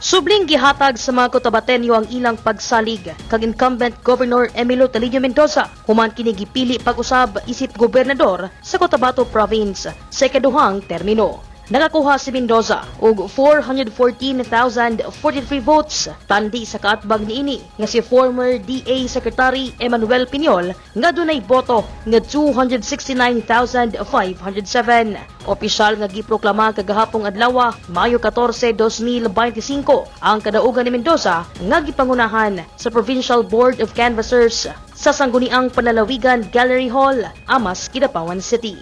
Subling gihatag sa mga Cotabateño ang ilang pagsalig kag incumbent Governor Emmylou Taliño-Mendoza human kini gipili pag-usab isip gobernador sa Cotabato Province sa ikaduhang termino. Nakakuha si Mendoza og 414,043 votes tandi sa kaatbang niini nga si former DA Secretary Emmanuel PIñOL nga dunay boto nga 269,507. Opisyal nga giproklama kagahapong adlaw, Mayo 14, 2025 ang kadaugan ni Mendoza nga gipangunahan sa Provincial Board of Canvassers sa sangguniang Panalawigan Gallery Hall, Amas, Kidapawan City.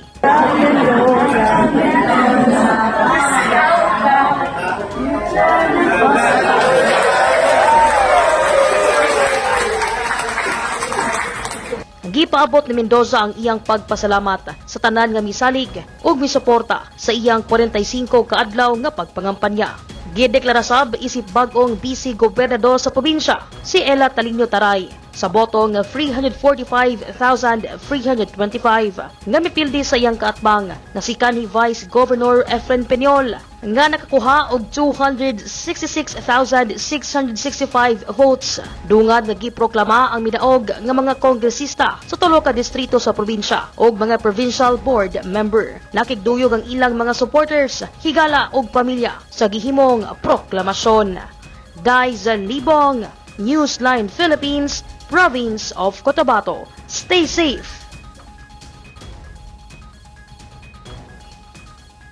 Gipaabot ni Mendoza ang iyang pagpasalamat sa tanan nga misalig ug misuporta sa iyang 45 ka adlaw nga pagpangampanya. Gideklarasab isip bag-ong vice gobernador sa probinsya si Emmylou Taliño-Mendoza sa boto nga 345,325 nga mipildi sa iyang kaatbang na si KANHI Vice Governor PIñOL nga nakakuha og 266,665 votes. Dungad nga giproklama ang MIDAUG nga mga kongresista sa tulo ka distrito sa probinsya og mga provincial board member. Nakigduyog ang ilang mga supporters, higala og pamilya sa gihimong proklamasyon. Daizan Libong, Newsline Philippines, Province of Cotabato. Stay safe